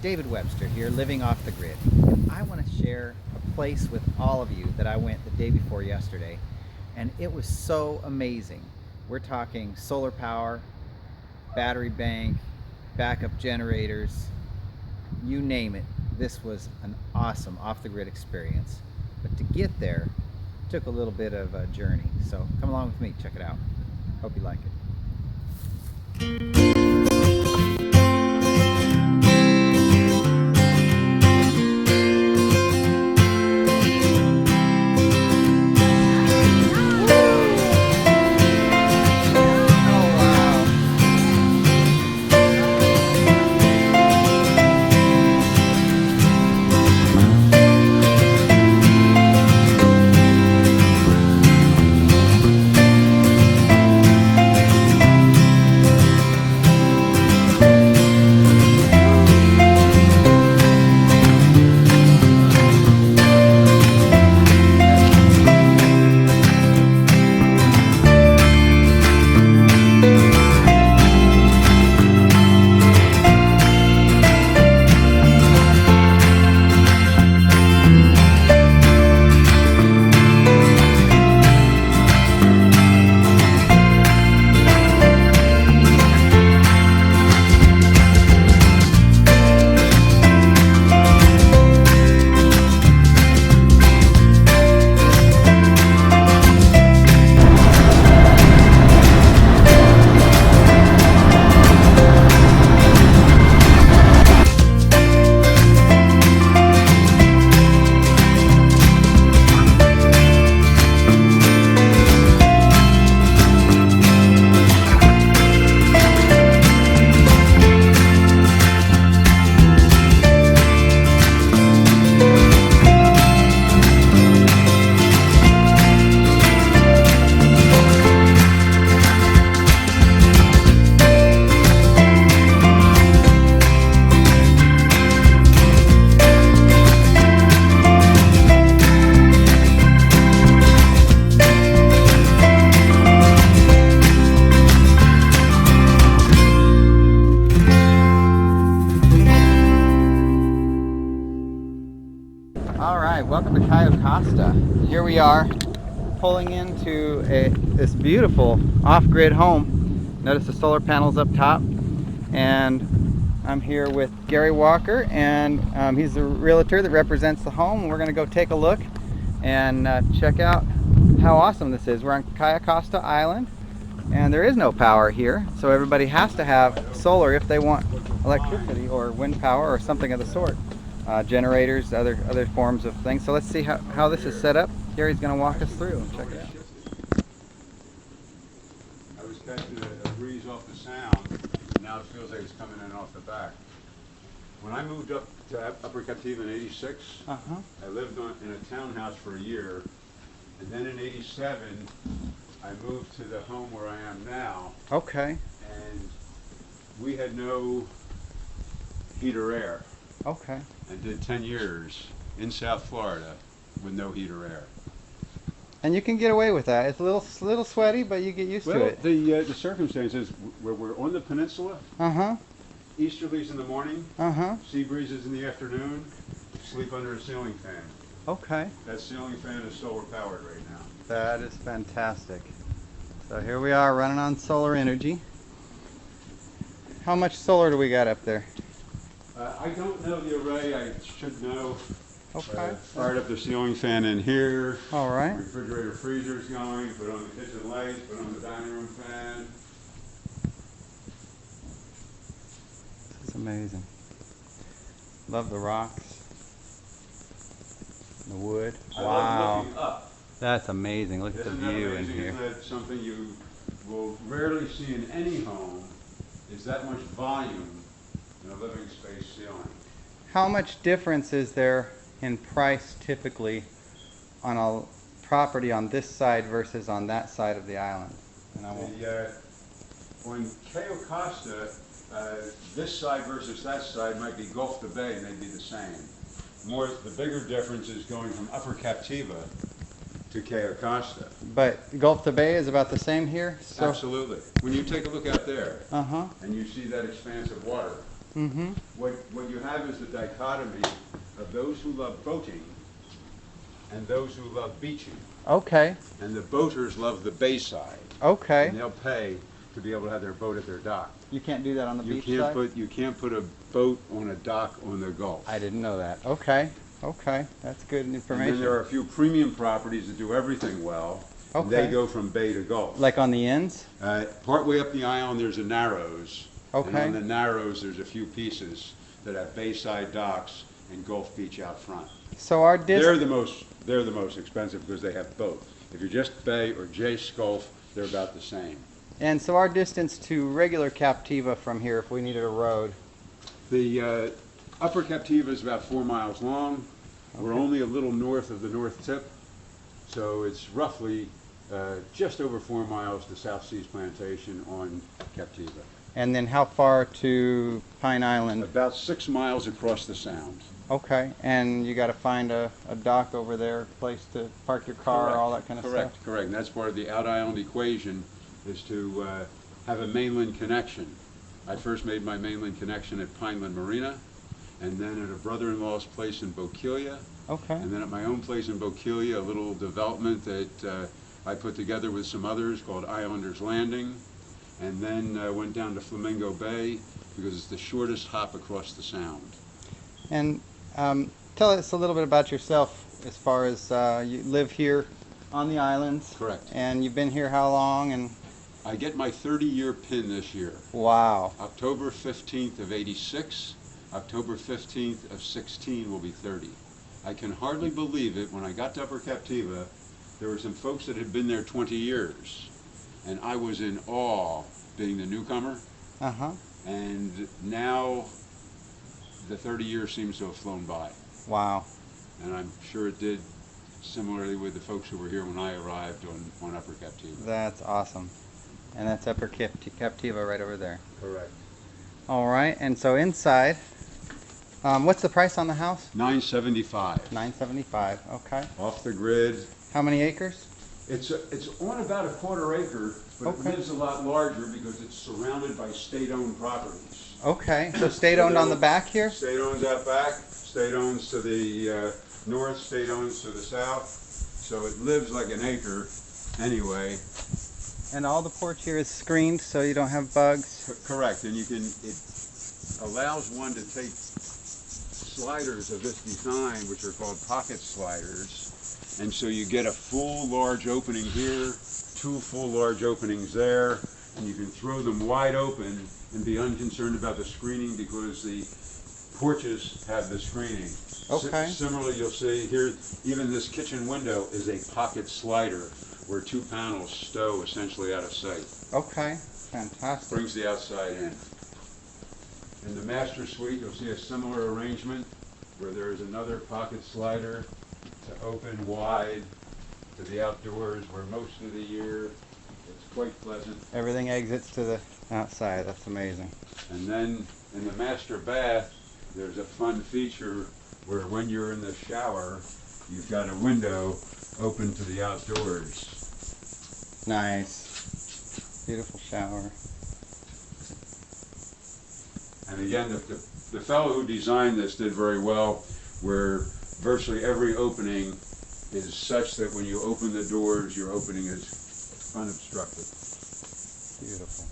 David Webster here, living off the grid. I want to share a place with all of you that I went the day before yesterday, and it was so amazing. We're talking solar power, battery bank, backup generators, you name it. This was an awesome off-the-grid experience. But to get there took a little bit of a journey. So come along with me, check it out. Hope you like it. Alright, welcome to Cayo Costa. Here we are pulling into this beautiful off-grid home. Notice the solar panels up top, and I'm here with Gary Walker, and he's the realtor that represents the home. We're going to go take a look and check out how awesome this is. We're on Cayo Costa Island, and there is no power here, so everybody has to have solar if they want electricity or wind power or something of the sort. Generators, other forms of things. So let's see how this is set up. Gary's going to walk us through and check it out. I was catching a breeze off the sound, and now it feels like it's coming in off the back. When I moved up to Upper Captiva in '86, I lived in a townhouse for a year, and then in '87, I moved to the home where I am now. Okay. And we had no heat or air. Okay. And did 10 years in South Florida with no heat or air. And you can get away with that. It's a little sweaty, but you get used to it. The circumstances, we're on the peninsula. Easterlies in the morning. Sea breezes in the afternoon. Sleep under a ceiling fan. Okay. That ceiling fan is solar powered right now. That is fantastic. So here we are running on solar energy. How much solar do we got up there? I don't know the array. I should know. Okay. Fired up the ceiling fan in here. All right. Refrigerator, freezer's going. Put on the kitchen lights. Put on the dining room fan. This is amazing. Love the rocks. The wood. I wow. love looking up. That's amazing. Look at the view in here. Isn't that something you will rarely see in any home? Is that much volume in a living space ceiling. How much difference is there in price typically on a property on this side versus on that side of the island? And on Cayo Costa, this side versus that side might be Gulf to Bay, and they'd be the same. The bigger difference is going from Upper Captiva to Cayo Costa. But Gulf to Bay is about the same here? So absolutely. When you take a look out there, and you see that expanse of water, what you have have is the dichotomy of those who love boating and those who love beaching. Okay. And the boaters love the bayside. Okay. And they'll pay to be able to have their boat at their dock. You can't do that on the You beach can't side? you can't put a boat on a dock on the Gulf. I didn't know that. Okay. Okay. That's good And information. then there are a few premium properties that do everything well. And they Okay. go from bay to Gulf. Like on the ends? Partway up the island, there's a Narrows. And Okay. on the Narrows, there's a few pieces that have bayside docks and Gulf Beach out front. So our They're the most expensive because they have both. If you're just Bay or Jace Gulf, they're about the same. and so our distance to regular Captiva from here, if we needed a road. The Upper Captiva is about 4 miles long. We're Okay. only a little north of the north tip, so it's roughly just over 4 miles to South Seas Plantation on Captiva. And then how far to Pine Island? About 6 miles across the sound. Okay. And you got to find a dock over there, place to park your car, Correct. all that kind of Correct, stuff? correct. And that's part of the out-island equation, is to have a mainland connection. I first made my mainland connection at Pineland Marina, and then at a brother-in-law's place in Bokeelia, Okay. and then at my own place in Bokeelia, a little development that I put together with some others called Islanders Landing, and then went down to Flamingo Bay because it's the shortest hop across the sound. And tell us a little bit about yourself as far as you live here on the islands. Correct. And you've been here how long? And I get my 30-year pin this year. wow. October 15th of 86, October 15th of 16 will be 30. I can hardly believe it. When I got to Upper Captiva, there were some folks that had been there 20 years, and I was in awe being the newcomer, Uh-huh. and now the 30 years seems to have flown by, Wow. and I'm sure it did similarly with the folks who were here when I arrived on Upper Captiva. That's awesome. And that's Upper Captiva right over there. Correct. All right. And so inside, what's the price on the house? $975. $975. Okay. Off the grid. How many acres? It's on about a quarter acre, but Okay. it lives a lot larger because it's surrounded by state-owned properties. Okay. So state owned on the back here? State owns out back, state owns to the north, state owns to the south. So it lives like an acre anyway. And all the porch here is screened so you don't have bugs? Correct, and it allows one to take sliders of this design, which are called pocket sliders. And so you get a full large opening here, 2 full large openings there, and you can throw them wide open and be unconcerned about the screening because the porches have the screening. Okay. Similarly, you'll see here, even this kitchen window is a pocket slider where 2 panels stow essentially out of sight. Okay. Fantastic. Brings the outside in. In the master suite, you'll see a similar arrangement where there is another pocket slider to open wide to the outdoors, where most of the year it's quite pleasant. Everything exits to the outside. That's amazing. And then in the master bath, there's a fun feature where when you're in the shower, you've got a window open to the outdoors. Nice. Beautiful shower. And again, the fellow who designed this did very well, where virtually every opening is such that when you open the doors, your opening is unobstructed. Beautiful.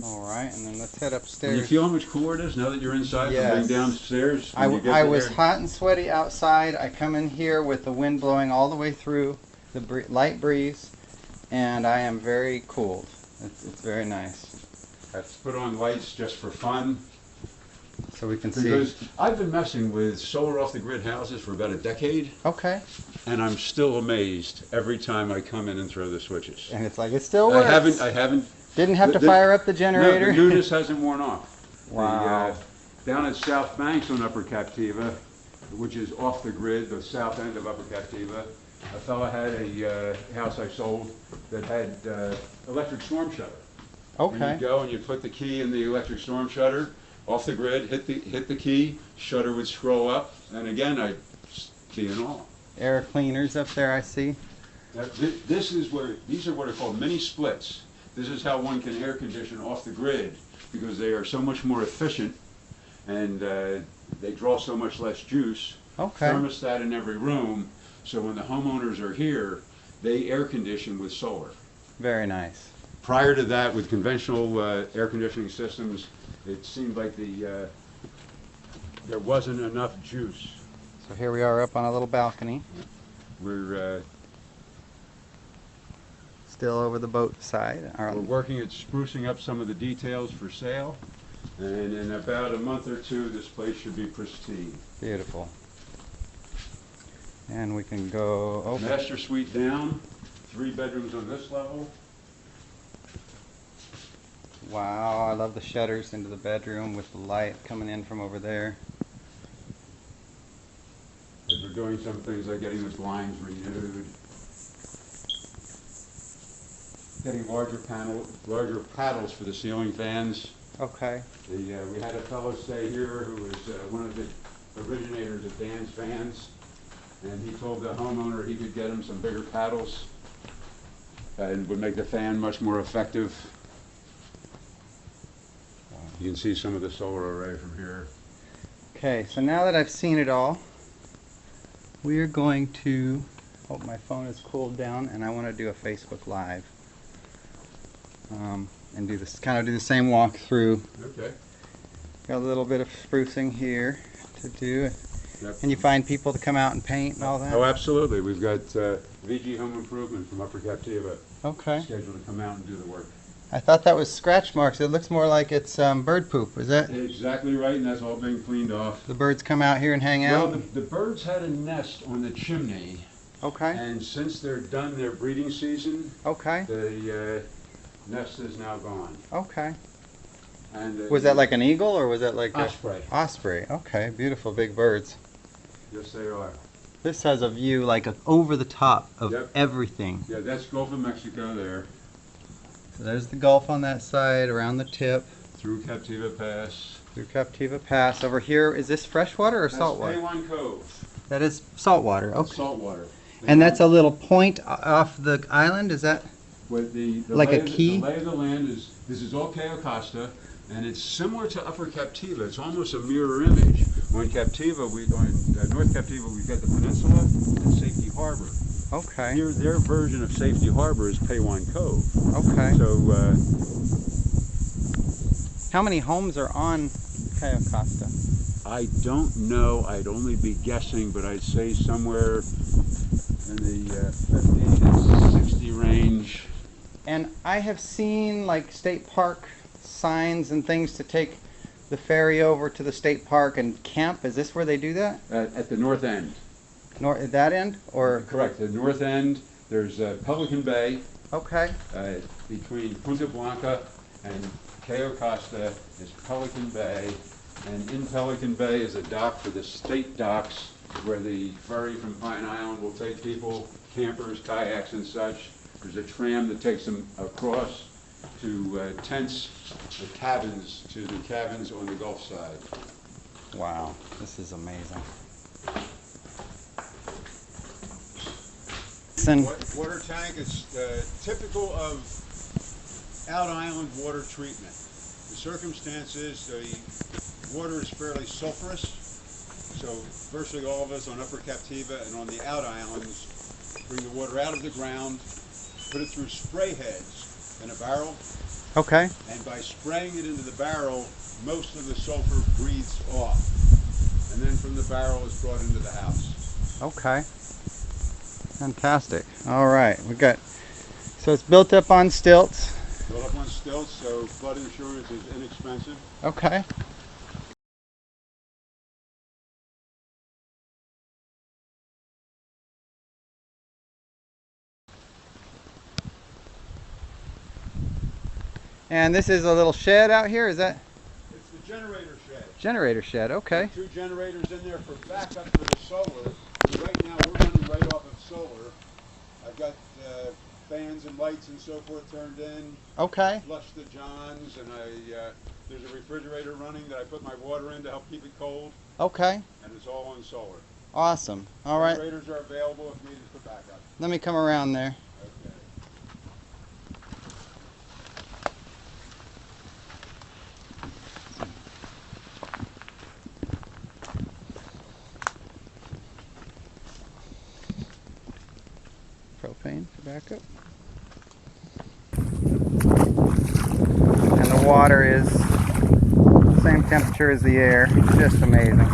All right, and then let's head And upstairs. you feel how much cooler it is now that you're inside Yes. from being downstairs? I, when you get I to was there? hot and sweaty outside. I come in here with the wind blowing all the way through, the light breeze, and I am very cooled. It's very nice. I've put on lights just for fun. So we can see. Because I've been messing with solar off-the-grid houses for about a decade, Okay. and I'm still amazed every time I come in and throw the switches. And it's like, it still works. I haven't. Didn't have to the- fire up the generator. No, the newness hasn't worn off. Wow. Down at South Banks on Upper Captiva, which is off the grid, the south end of Upper Captiva, a fellow had a house I sold that had electric storm shutter. And Okay. you'd go and you'd put the key in the electric storm shutter, off the grid, hit the key, shutter would scroll up, and again, I'd key and all. Air cleaners up there, I see. Now, these are what are called mini splits. This is how one can air condition off the grid because they are so much more efficient and they draw so much less juice. Okay. Thermostat in every room, so when the homeowners are here, they air condition with solar. Very nice. Prior to that, with conventional air conditioning systems, it seemed like there wasn't enough juice. So here we are up on a little balcony, We're still over the boat side. we're working at sprucing up some of the details for sale, and in about a month or two, this place should be pristine. Beautiful. And we can go open. Master suite down, 3 bedrooms on this level. Wow, I love the shutters into the bedroom with the light coming in from over there. As we're doing some things like getting the blinds renewed, getting larger paddles for the ceiling fans. Okay. We had a fellow stay here who was one of the originators of Dan's Fans, and he told the homeowner he could get him some bigger paddles and would make the fan much more effective. You can see some of the solar array from here. Okay, so now that I've seen it all, we are going to, oh, my phone is cooled down and I want to do a Facebook Live. And do this, kind of do the same walkthrough. Okay. Got a little bit of sprucing here to do. Yep. Can you find people to come out and paint and all that? Oh, absolutely. We've got VG Home Improvement from Upper Captiva Okay. scheduled to come out and do the work. I thought that was scratch marks. It looks more like it's bird poop. Is that? Exactly right, and that's all being cleaned off. The birds come out here and hang Well, out? the birds had a nest on the chimney, Okay. and since they're done their breeding season, Okay. the nest is now gone. Okay. And Was that like an eagle or was that like osprey? a osprey? Okay. Beautiful big birds. Yes, they are. This has a view like over the top of Yep. everything. Yeah, that's Gulf of Mexico there, So there's the Gulf on that side, around the tip, through Captiva Pass. through Captiva Pass. Over here, is this freshwater or That's saltwater? Paywan Cove. That is saltwater. That's Okay. saltwater. And that's a little point off the island. Is that? With the Like lay a of the- key? The lay of the land is, this is all Cayo Costa, and it's similar to Upper Captiva. It's almost a mirror image. On Captiva, on North Captiva, we've got the peninsula and Safety Harbor. Okay. Here, their version of Safety Harbor is Paywan Cove. Okay. So, How many homes are on Cayo Costa? I don't know. I'd only be guessing, but I'd say somewhere in the 50 to 60 range. And I have seen like state park signs and things to take the ferry over to the state park and camp. Is this where they do that? At the north end. At that end? Or Correct. The north end, there's Pelican Bay. Okay. Between Punta Blanca and Cayo Costa is Pelican Bay, and in Pelican Bay is a dock for the state docks where the ferry from Pine Island will take people, campers, kayaks and such. There's a tram that takes them across to tents, the cabins, to the cabins on the Gulf side. Wow, this is amazing. Water tank is typical of out island water treatment. The circumstance is the water is fairly sulfurous, so virtually all of us on Upper Captiva and on the out islands bring the water out of the ground, put it through spray heads in a barrel, Okay. and by spraying it into the barrel, most of the sulfur breathes off, and then from the barrel is brought into the house. Okay. Fantastic. All right, so it's built up on stilts. Built up on stilts, so flood insurance is inexpensive. Okay. And this is a little shed out here, is that? It's the generator shed. Generator shed, okay. 2 generators in there for backup for the solar. Right now we're running right off of solar. I've got fans and lights and so forth turned in. Okay. Flushed the johns, and there's a refrigerator running that I put my water in to help keep it cold, Okay. and it's all on solar. Awesome. All right. Generators are available if needed for backup. Let me come around there. Okay. Shane, back up. And the water is the same temperature as the air. Just amazing.